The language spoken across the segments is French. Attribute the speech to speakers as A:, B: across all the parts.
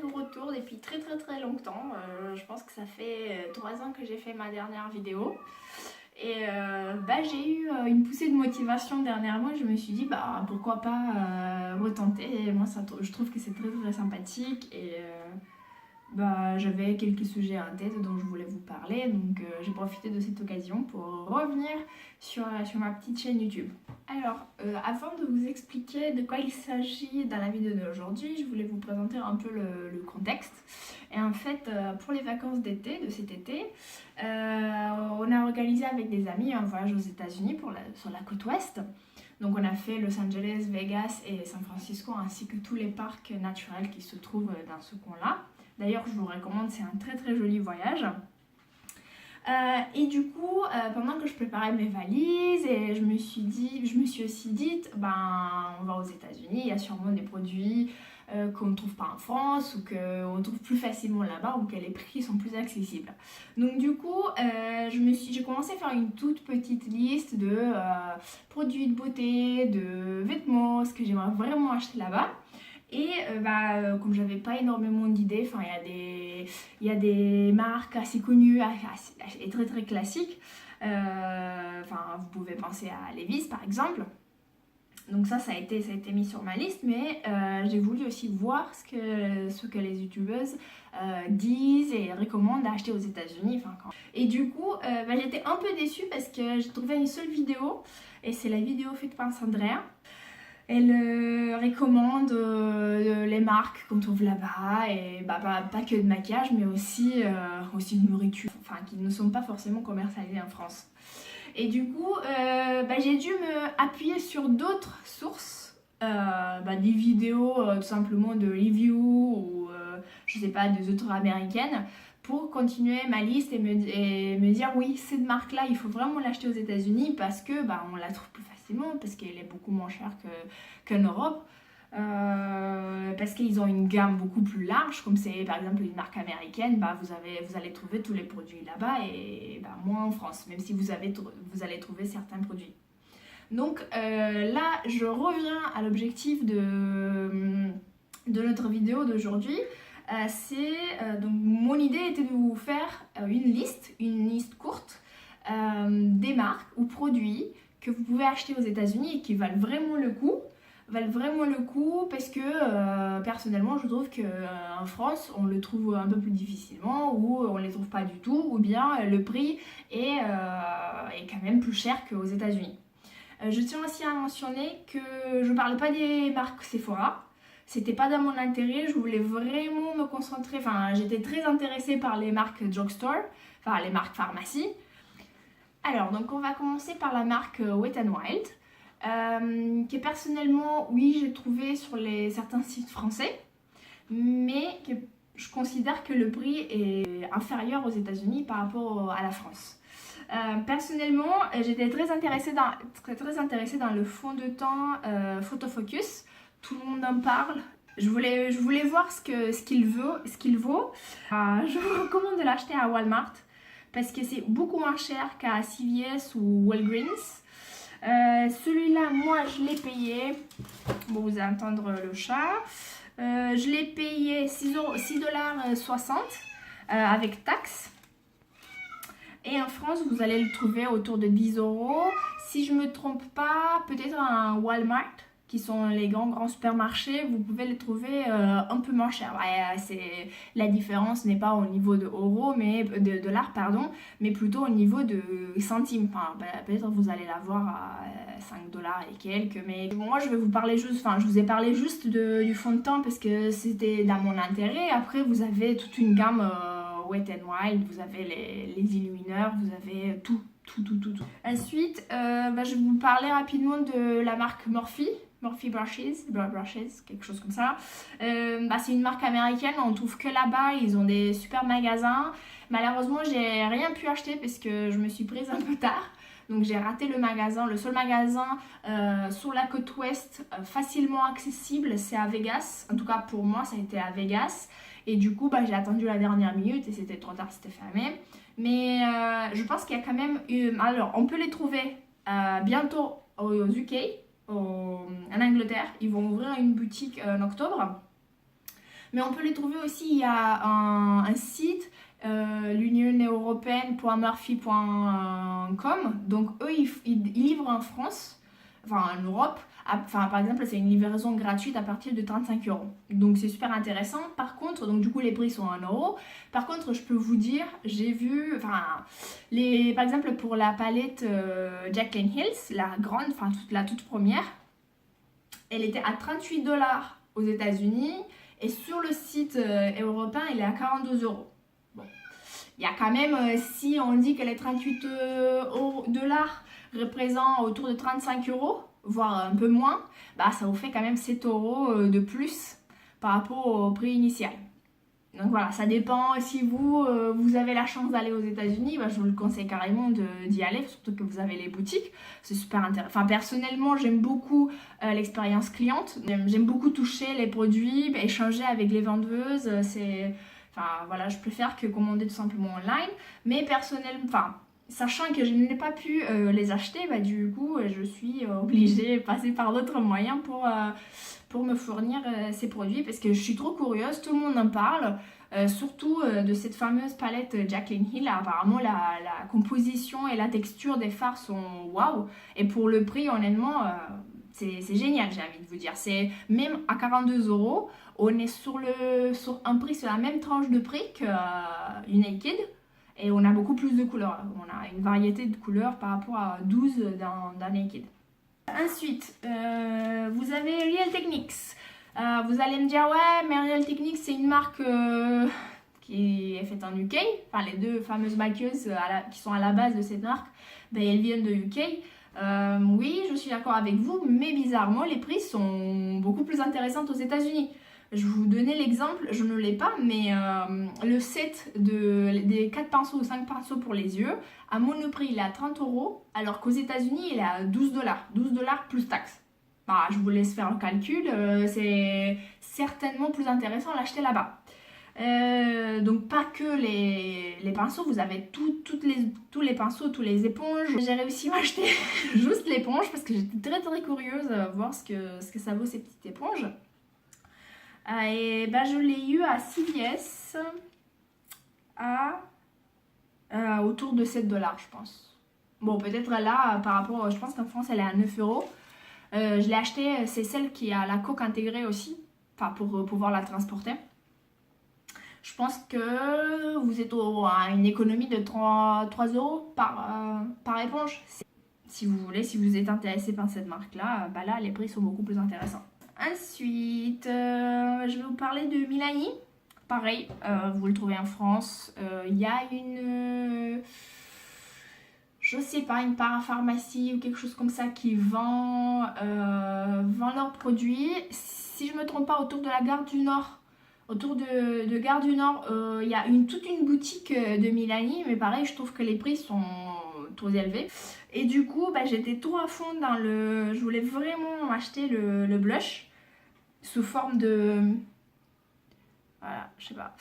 A: de retour depuis très longtemps. Je pense que ça fait 3 ans que j'ai fait ma dernière vidéo. Et j'ai eu une poussée de motivation dernièrement. Je me suis dit pourquoi pas retenter. Et moi je trouve que c'est très sympathique. Et j'avais quelques sujets en tête dont je voulais vous parler. Donc j'ai profité de cette occasion pour revenir sur ma petite chaîne YouTube. Alors, avant de vous expliquer de quoi il s'agit dans la vidéo d'aujourd'hui, je voulais vous présenter un peu le contexte. Et en fait, pour les vacances d'été, de cet été, on a organisé avec des amis un voyage aux États-Unis sur la côte ouest. Donc on a fait Los Angeles, Vegas et San Francisco, ainsi que tous les parcs naturels qui se trouvent dans ce coin-là. D'ailleurs, je vous recommande, c'est un très joli voyage. Et du coup, pendant que je préparais mes valises, et je me suis aussi dit, on va aux États-Unis, il y a sûrement des produits qu'on ne trouve pas en France ou qu'on trouve plus facilement là-bas ou que les prix sont plus accessibles. Donc du coup, j'ai commencé à faire une toute petite liste de produits de beauté, de vêtements, ce que j'aimerais vraiment acheter là-bas. Et comme j'avais pas énormément d'idées, il y a des marques assez connues et très classiques. Vous pouvez penser à Levi's par exemple. Donc ça a été mis sur ma liste, mais j'ai voulu aussi voir ce que les youtubeuses disent et recommandent d'acheter aux États-Unis. Et du coup, j'étais un peu déçue parce que j'ai trouvé une seule vidéo, et c'est la vidéo faite par Sandra. Elle recommande les marques qu'on trouve là-bas, et pas que de maquillage, mais aussi de nourriture, qui ne sont pas forcément commercialisées en France. Et du coup, j'ai dû me appuyer sur d'autres sources, des vidéos tout simplement de review ou je sais pas, des autres américaines, pour continuer ma liste et me dire oui, cette marque-là, il faut vraiment l'acheter aux États-Unis parce que on la trouve plus facilement, parce qu'elle est beaucoup moins chère qu'en Europe. Parce qu'ils ont une gamme beaucoup plus large, comme c'est par exemple une marque américaine, vous allez trouver tous les produits là-bas et moins en France, même si vous allez trouver certains produits. Donc là, je reviens à l'objectif de notre vidéo d'aujourd'hui. Donc mon idée était de vous faire une liste courte des marques ou produits que vous pouvez acheter aux États-Unis et qui valent vraiment le coup. Parce que personnellement je trouve qu'en France on le trouve un peu plus difficilement, ou on ne les trouve pas du tout, ou bien le prix est quand même plus cher qu'aux États-Unis. Je tiens aussi à mentionner que je ne parle pas des marques Sephora. C'était pas dans mon intérêt, je voulais vraiment me concentrer, j'étais très intéressée par les marques drugstore, les marques pharmacie. Alors donc on va commencer par la marque Wet n Wild, qui personnellement, oui, j'ai trouvé sur certains sites français, mais que je considère que le prix est inférieur aux États-Unis par rapport à la France. Personnellement, j'étais très intéressée dans le fond de teint Photofocus. Tout le monde en parle. Je voulais voir ce qu'il vaut. Je vous recommande de l'acheter à Walmart parce que c'est beaucoup moins cher qu'à CVS ou Walgreens. Celui-là, moi, je l'ai payé. Bon, vous allez entendre le chat. Je l'ai payé 6,60$ avec taxes. Et en France, vous allez le trouver autour de 10€. Si je ne me trompe pas, peut-être un Walmart, qui sont les grands supermarchés, vous pouvez les trouver un peu moins cher. La différence n'est pas au niveau de euros, mais de dollars, pardon, mais plutôt au niveau de centimes. Peut-être vous allez l'avoir à 5$ et quelques, mais moi je vais vous parler je vous ai parlé juste du fond de teint parce que c'était dans mon intérêt. Après, vous avez toute une gamme Wet n Wild, vous avez les illumineurs, vous avez tout. Ensuite, je vais vous parler rapidement de la marque Morphe Brushes, quelque chose comme ça. C'est une marque américaine, on trouve que là-bas, ils ont des super magasins. Malheureusement, j'ai rien pu acheter parce que je me suis prise un peu tard. Donc j'ai raté le seul magasin sur la côte ouest facilement accessible, c'est à Vegas. En tout cas pour moi, ça a été à Vegas. Et du coup, j'ai attendu la dernière minute et c'était trop tard, c'était fermé. Mais je pense qu'il y a quand même... Alors, on peut les trouver bientôt aux UK, en Angleterre. Ils vont ouvrir une boutique en octobre. Mais on peut les trouver aussi, il y a un site, l'Union européenne.murphy.com. Donc eux, ils livrent en France, enfin en Europe. Enfin, par exemple, c'est une livraison gratuite à partir de 35 euros. Donc c'est super intéressant. Par contre, donc du coup les prix sont 1 euro. Par contre, je peux vous dire, j'ai vu, enfin, par exemple pour la palette Jaclyn Hills, la grande, enfin la toute première, elle était à 38 $ aux États-Unis et sur le site européen, elle est à 42 euros. Bon, il y a quand même, si on dit que les 38 dollars représentent autour de 35 euros, voire un peu moins, bah ça vous fait quand même 7 euros de plus par rapport au prix initial. Donc voilà, ça dépend. Si vous avez la chance d'aller aux États-Unis, bah, je vous le conseille carrément d'y aller, surtout que vous avez les boutiques. C'est super intéressant. Enfin, personnellement, j'aime beaucoup l'expérience cliente. J'aime beaucoup toucher les produits, échanger avec les vendeuses. Enfin voilà, je préfère que commander tout simplement online. Mais personnellement, enfin, sachant que je n'ai pas pu les acheter, bah, du coup, je suis obligée de passer par d'autres moyens pour me fournir ces produits parce que je suis trop curieuse, tout le monde en parle, surtout de cette fameuse palette Jaclyn Hill. Apparemment, la composition et la texture des fards sont waouh, et pour le prix, honnêtement, c'est génial, j'ai envie de vous dire. C'est même à 42 euros, on est sur un prix, sur la même tranche de prix que Naked. Et on a beaucoup plus de couleurs. On a une variété de couleurs par rapport à 12 dans Naked. Ensuite, vous avez Real Techniques. Vous allez me dire, ouais, mais Real Techniques, c'est une marque qui est faite en UK. Enfin, les deux fameuses maquilleuses qui sont à la base de cette marque, ben, elles viennent de UK. Oui, je suis d'accord avec vous, mais bizarrement, les prix sont beaucoup plus intéressants aux États-Unis. Je vais vous donner l'exemple, je ne l'ai pas, mais le set des 4 pinceaux ou 5 pinceaux pour les yeux, à Monoprix, il est à 30 euros, alors qu'aux États-Unis, il est à 12 $. 12 $ plus taxes. Bah, je vous laisse faire le calcul, c'est certainement plus intéressant l'acheter là-bas. Donc pas que les pinceaux, vous avez tous les pinceaux, tous les éponges. J'ai réussi à m'acheter juste l'éponge parce que j'étais très très curieuse à voir ce que ça vaut ces petites éponges. Et ben, je l'ai eu à CVS autour de 7 $, je pense. Bon, peut-être là, par rapport, je pense qu'en France, elle est à 9 euros. Je l'ai acheté, c'est celle qui a la coque intégrée aussi, enfin pour pouvoir la transporter. Je pense que vous êtes à une économie de 3 euros par éponge. Si vous voulez, si vous êtes intéressé par cette marque-là, bah là, les prix sont beaucoup plus intéressants. Ensuite, je vais vous parler de Milani. Pareil, vous le trouvez en France. Il y a je sais pas, une parapharmacie ou quelque chose comme ça qui vend leurs produits. Si je me trompe pas, autour de la gare du Nord. Autour de Gare du Nord, il y a toute une boutique de Milani, mais pareil, je trouve que les prix sont trop élevés. Et du coup, bah, j'étais trop à fond dans je voulais vraiment acheter le blush sous forme de... Voilà, je sais pas.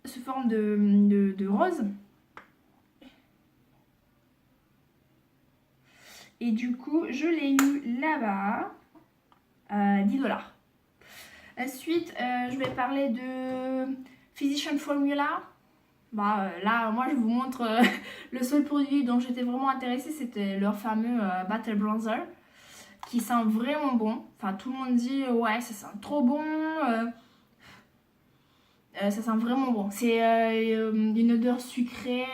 A: Sous forme de rose. Et du coup, je l'ai eu là-bas à 10 $. Ensuite, je vais parler de Physician Formula. Bah, là, moi, je vous montre le seul produit dont j'étais vraiment intéressée, c'était leur fameux Battle Bronzer, qui sent vraiment bon. Enfin, tout le monde dit, ouais, ça sent trop bon. Ça sent vraiment bon. C'est une odeur sucrée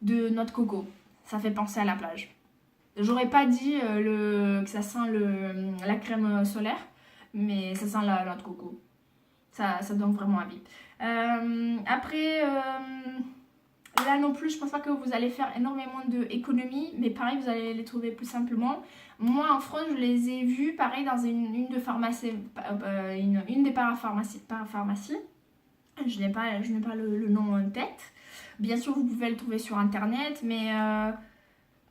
A: de noix de coco. Ça fait penser à la plage. J'aurais pas dit que ça sent la crème solaire, mais ça sent la noix de coco. Ça donne vraiment envie. Après, là non plus, je pense pas que vous allez faire énormément d'économies, mais pareil, vous allez les trouver plus simplement. Moi, en France, je les ai vus, pareil, dans une des parapharmacies. Je n'ai pas le nom en tête. Bien sûr, vous pouvez le trouver sur Internet, mais...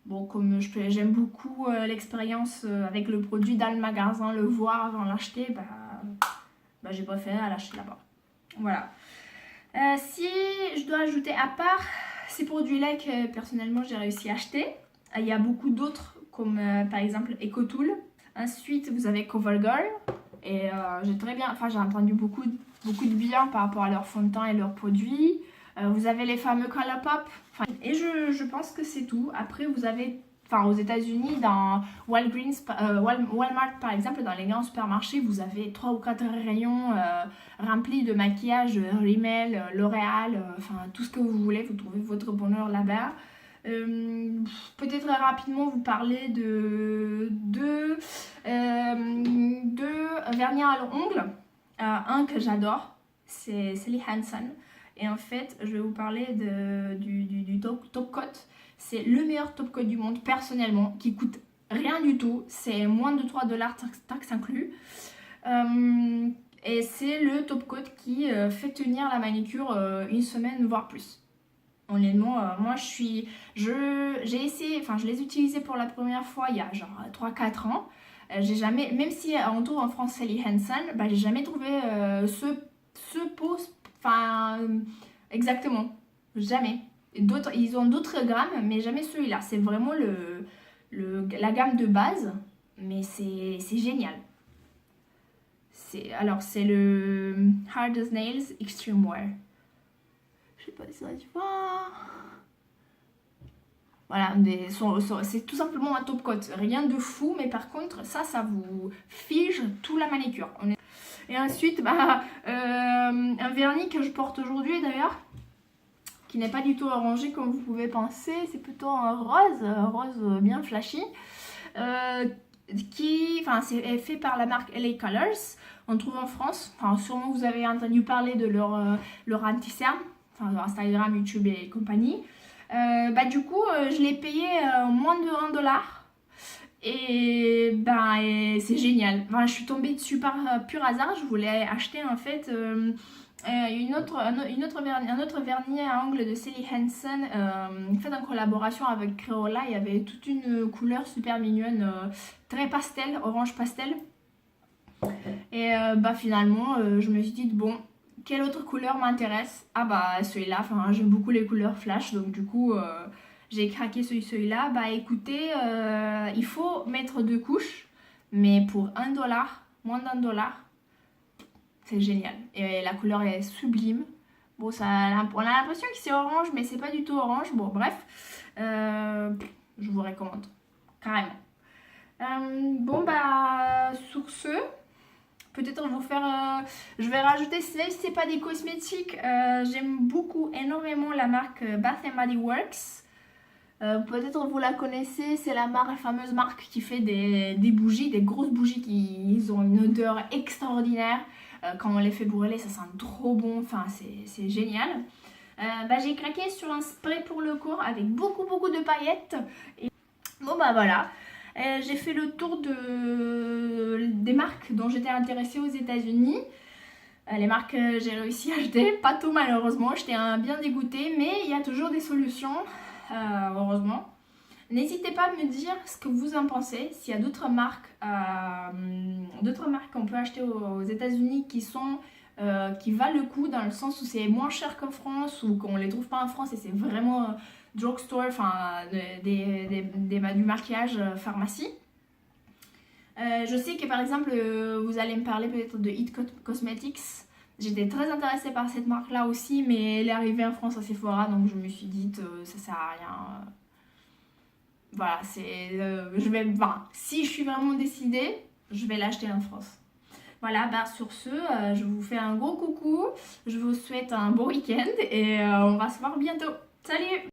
A: bon, comme j'aime beaucoup l'expérience avec le produit dans le magasin, le voir avant de l'acheter, bah, j'ai préféré l'acheter là-bas. Voilà. Si je dois ajouter à part ces produits-là que personnellement j'ai réussi à acheter, il y a beaucoup d'autres comme par exemple EcoTool. Ensuite, vous avez CoverGirl. Et j'ai entendu beaucoup de bien par rapport à leur fond de teint et leurs produits. Vous avez les fameux Colourpop. Et je pense que c'est tout. Après, vous avez, aux États-Unis, dans Walmart par exemple, dans les grands supermarchés, vous avez 3 ou 4 rayons remplis de maquillage, Rimmel, L'Oréal, tout ce que vous voulez. Vous trouvez votre bonheur là-bas. Peut-être rapidement vous parler de vernis à ongles. Un que j'adore, c'est Sally Hansen. Et en fait, je vais vous parler du top coat. C'est le meilleur top coat du monde, personnellement, qui coûte rien du tout. C'est moins de 3 $, taxes inclus. Et c'est le top coat qui fait tenir la manicure une semaine, voire plus. Honnêtement, moi j'ai essayé, je les ai utilisés pour la première fois il y a genre 3-4 ans. J'ai jamais, même si on trouve en France Sally Hansen, j'ai jamais trouvé ce pot, exactement, jamais. Ils ont d'autres gammes, mais jamais celui-là. C'est vraiment la gamme de base, mais c'est génial. C'est le Hard as Nails Extreme Wear. Je sais pas si ça se voit. Voilà, c'est tout simplement un top coat. Rien de fou, mais par contre, ça vous fige toute la manicure. Et ensuite, un vernis que je porte aujourd'hui d'ailleurs, qui n'est pas du tout orangé comme vous pouvez penser, c'est plutôt un rose bien flashy. C'est fait par la marque LA Colors. On trouve en France. Sûrement vous avez entendu parler de leur anti-cerne. Instagram, YouTube et compagnie. Du coup, je l'ai payé moins de $1. Et c'est génial. Je suis tombée dessus par pur hasard. Je voulais acheter en fait un autre vernis à ongles de Sally Hansen fait en collaboration avec Crayola. Il y avait toute une couleur super mignonne, très pastel, orange pastel. Et finalement, je me suis dit, bon, quelle autre couleur m'intéresse? Celui-là, j'aime beaucoup les couleurs flash, donc du coup, j'ai craqué celui-là. Écoutez, il faut mettre 2 couches, mais pour $1, moins d'$1, c'est génial. Et la couleur est sublime. Bon, on a l'impression que c'est orange, mais c'est pas du tout orange. Bon, bref, je vous recommande, carrément. Sur ce... Peut-être je vais rajouter, même si c'est pas des cosmétiques, j'aime énormément la marque Bath & Body Works. Peut-être vous la connaissez, c'est la fameuse marque qui fait des bougies, des grosses bougies qui ont une odeur extraordinaire. Quand on les fait brûler, ça sent trop bon, c'est génial. J'ai craqué sur un spray pour le corps avec beaucoup de paillettes. Et... voilà. J'ai fait le tour des marques dont j'étais intéressée aux États-Unis. Les marques que j'ai réussi à acheter, pas tout malheureusement, j'étais bien dégoûtée, mais il y a toujours des solutions, heureusement. N'hésitez pas à me dire ce que vous en pensez, s'il y a d'autres marques qu'on peut acheter aux États-Unis qui valent le coup dans le sens où c'est moins cher qu'en France ou qu'on les trouve pas en France et c'est vraiment drugstore, du maquillage pharmacie. Je sais que par exemple vous allez me parler peut-être de It Cosmetics. J'étais très intéressée par cette marque là aussi, mais elle est arrivée en France à Sephora, donc je me suis dit ça sert à rien. Voilà, si je suis vraiment décidée, je vais l'acheter en France. Voilà, sur ce, je vous fais un gros coucou, je vous souhaite un bon week-end et on va se voir bientôt. Salut!